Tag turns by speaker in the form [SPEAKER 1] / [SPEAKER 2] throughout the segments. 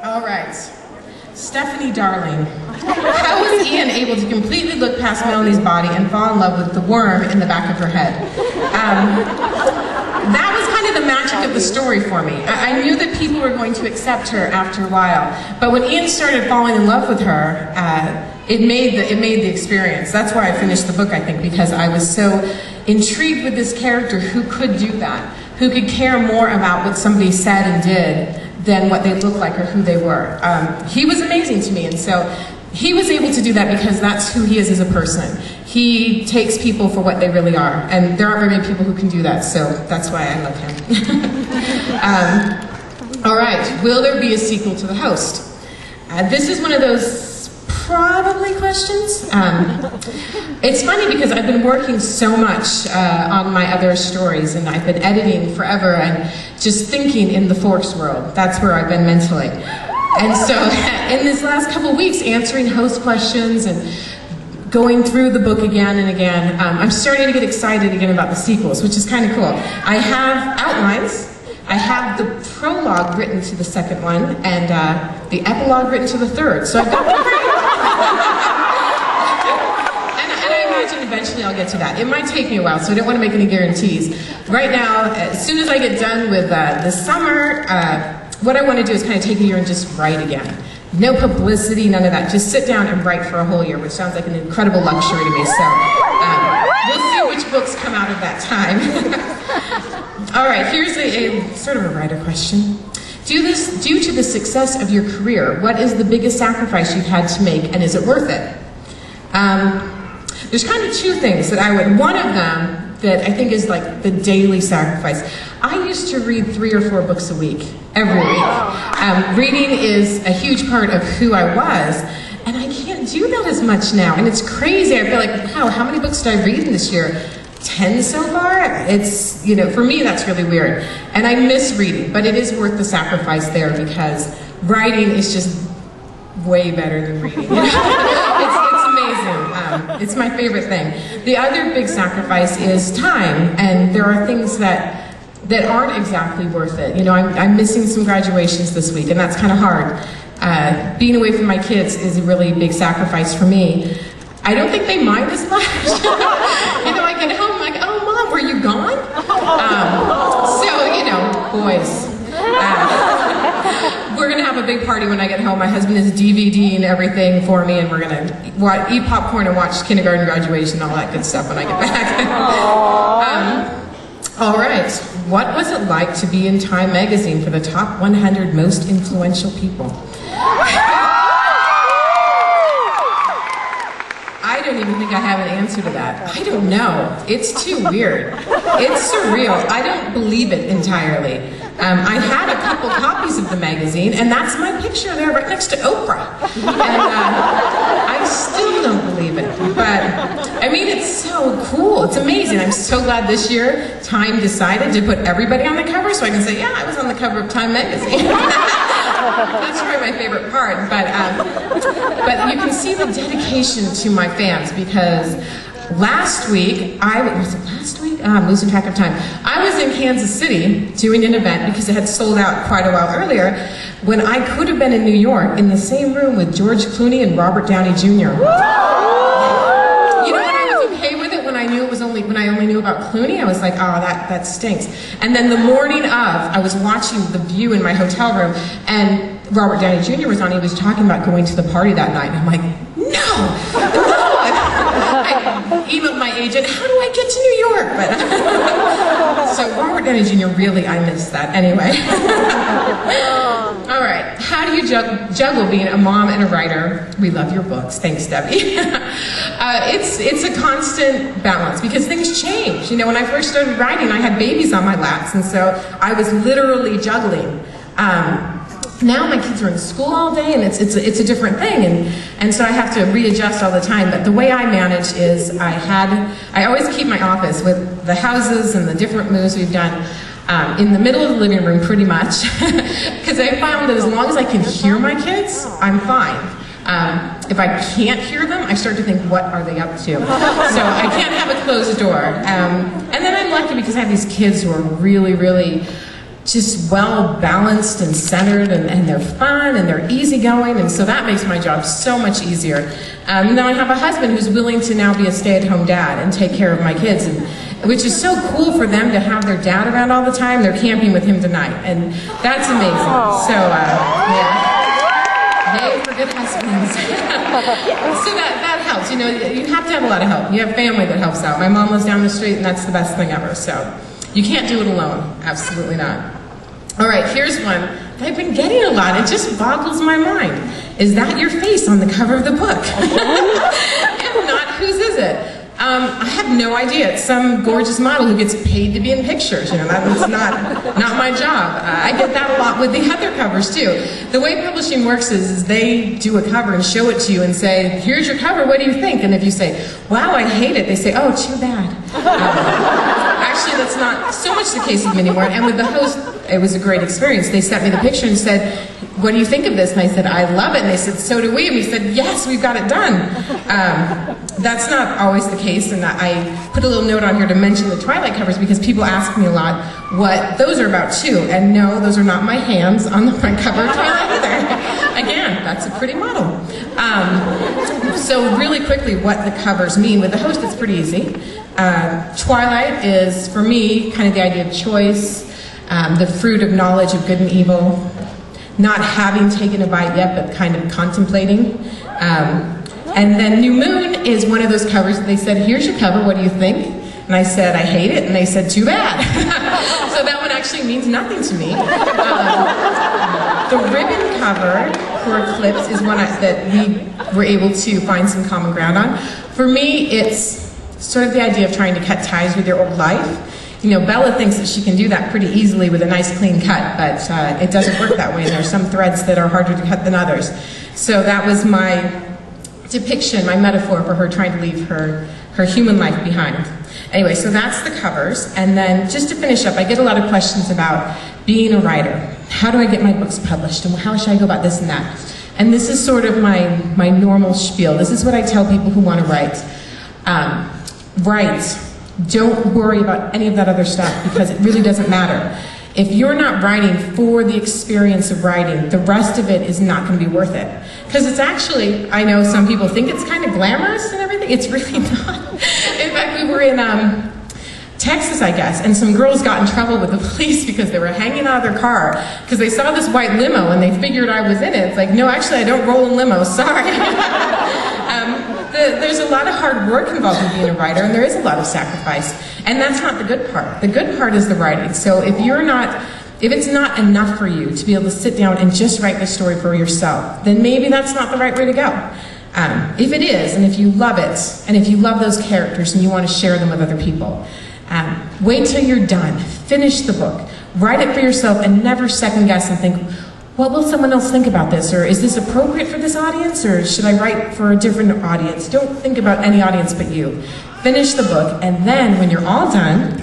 [SPEAKER 1] All right. Stephanie, darling, how was Ian able to completely look past Melanie's body and fall in love with the worm in the back of her head? That was kind of the magic of the story for me. I knew that people were going to accept her after a while, but when Ian started falling in love with her, it made the experience. That's why I finished the book, I think, because I was so intrigued with this character who could do that, who could care more about what somebody said and did than what they looked like or who they were. He was amazing to me, and so he was able to do that because that's who he is as a person. He takes people for what they really are, and there aren't very many people who can do that, so that's why I love him. All right, will there be a sequel to The Host? This is one of those probably questions. It's funny because I've been working so much on my other stories, and I've been editing forever and just thinking in the Forks world. That's where I've been mentally. And so in this last couple of weeks, answering host questions and going through the book again and again, I'm starting to get excited again about the sequels, which is kind of cool. I have outlines. I have the prologue written to the second one, and the epilogue written to the third. So I've got the and I imagine eventually I'll get to that. It might take me a while, so I don't want to make any guarantees. Right now, as soon as I get done with the summer, what I want to do is kind of take a year and just write again. No publicity, none of that. Just sit down and write for a whole year, which sounds like an incredible luxury to me. So we'll see which books come out of that time. All right, here's a sort of a writer question. Due to the success of your career, what is the biggest sacrifice you've had to make, and is it worth it? There's kind of two things that I would, one of them that I think is like the daily sacrifice. I used to read 3 or 4 books a week, every week. Reading is a huge part of who I was, and I can't do that as much now, and it's crazy. I feel like, wow, how many books did I read in this year? 10 so far? It's, you know, for me that's really weird. And I miss reading, but it is worth the sacrifice there because writing is just way better than reading. You know? It's amazing. It's my favorite thing. The other big sacrifice is time, and there are things that aren't exactly worth it. You know, I'm missing some graduations this week, and that's kind of hard. Being away from my kids is a really big sacrifice for me. I don't think they mind as much. You know, I get home, I'm like, oh, Mom, were you gone? So, you know, boys. We're going to have a big party when I get home. My husband is DVDing everything for me, and we're going to eat popcorn and watch kindergarten graduation and all that good stuff when I get back. All right. What was it like to be in Time magazine for the top 100 most influential people? I don't even think I have an answer to that. I don't know. It's too weird. It's surreal. I don't believe it entirely. I had a couple copies of the magazine, and that's my picture there right next to Oprah. And I still don't believe it. But, I mean, it's so cool. It's amazing. I'm so glad this year Time decided to put everybody on the cover so I can say, yeah, I was on the cover of Time magazine. That's probably my favorite part, but you can see the dedication to my fans because last week, I'm losing track of time. I was in Kansas City doing an event because it had sold out quite a while earlier when I could have been in New York in the same room with George Clooney and Robert Downey Jr. You know, when I was okay with it, when I only knew about Clooney, I was like, oh, that stinks. And then the morning of, I was watching The View in my hotel room, and Robert Downey Jr. was on. He was talking about going to the party that night, and I'm like, no! I emailed my agent, how do I get to New York? But so Robert Downey Jr. really, I miss that anyway. All right, how do you juggle being a mom and a writer? We love your books. Thanks, Debbie. It's a constant balance because things change. You know, when I first started writing, I had babies on my laps, and so I was literally juggling. Now my kids are in school all day, and it's a different thing, and so I have to readjust all the time. But the way I manage is I always keep my office with the houses and the different moves we've done in the middle of the living room, pretty much, because I found that as long as I can hear my kids, I'm fine. If I can't hear them, I start to think, what are they up to? So I can't have a closed door. And then I'm lucky because I have these kids who are really, really just well balanced and centered, and they're fun and they're easygoing, and so that makes my job so much easier. Now I have a husband who's willing to now be a stay-at-home dad and take care of my kids, which is so cool for them to have their dad around all the time. They're camping with him tonight, and that's amazing. So yeah. Yay for good husbands. So that helps. You know, you have to have a lot of help. You have family that helps out. My mom lives down the street, and that's the best thing ever. So you can't do it alone. Absolutely not. All right, here's one that I've been getting a lot. It just boggles my mind. Is that your face on the cover of the book? If not, whose is it? I have no idea. It's some gorgeous model who gets paid to be in pictures. You know, that's not my job. I get that a lot with the other covers too. The way publishing works is they do a cover and show it to you and say, here's your cover, what do you think? And if you say, wow, I hate it, they say, oh, too bad. Actually, that's not so much the case with them anymore. And with the host, it was a great experience. They sent me the picture and said, what do you think of this? And I said, I love it. And they said, so do we. And we said, yes, we've got it done. That's not always the case, and I put a little note on here to mention the Twilight covers because people ask me a lot what those are about too. And no, those are not my hands on the front cover of Twilight either. Again, that's a pretty model. So really quickly, what the covers mean. With the host, it's pretty easy. Twilight is, for me, kind of the idea of choice, the fruit of knowledge of good and evil, not having taken a bite yet, but kind of contemplating. And then New Moon is one of those covers that they said, here's your cover, what do you think? And I said, I hate it, and they said, too bad. So that one actually means nothing to me. The ribbon cover for Eclipse is one that we were able to find some common ground on. For me, it's sort of the idea of trying to cut ties with your old life. You know, Bella thinks that she can do that pretty easily with a nice clean cut, but it doesn't work that way, and there's some threads that are harder to cut than others. So that was my depiction, my metaphor for her trying to leave her human life behind. Anyway, so that's the covers, and then just to finish up, I get a lot of questions about being a writer. How do I get my books published, and how should I go about this and that? And this is sort of my normal spiel. This is what I tell people who want to write. Write. Don't worry about any of that other stuff because it really doesn't matter. If you're not writing for the experience of writing, the rest of it is not going to be worth it. Because it's actually, I know some people think it's kind of glamorous and everything. It's really not. In fact, we were in Texas, I guess, and some girls got in trouble with the police because they were hanging out of their car because they saw this white limo and they figured I was in it. It's like, no, actually, I don't roll in limos. Sorry. There's a lot of hard work involved in being a writer, and there is a lot of sacrifice. And that's not the good part. The good part is the writing. So if it's not enough for you to be able to sit down and just write the story for yourself, then maybe that's not the right way to go. If it is, and if you love it, and if you love those characters and you want to share them with other people, wait till you're done. Finish the book. Write it for yourself and never second guess and think, what will someone else think about this? Or is this appropriate for this audience? Or should I write for a different audience? Don't think about any audience but you. Finish the book, and then when you're all done,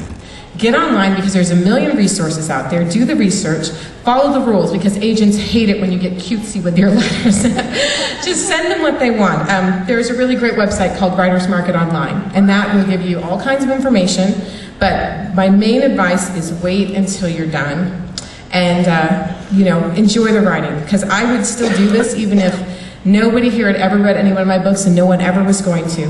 [SPEAKER 1] get online because there's a million resources out there. Do the research. Follow the rules because agents hate it when you get cutesy with your letters. Just send them what they want. There's a really great website called Writers Market Online, and that will give you all kinds of information. But my main advice is wait until you're done. And, enjoy the writing, because I would still do this even if nobody here had ever read any one of my books and no one ever was going to.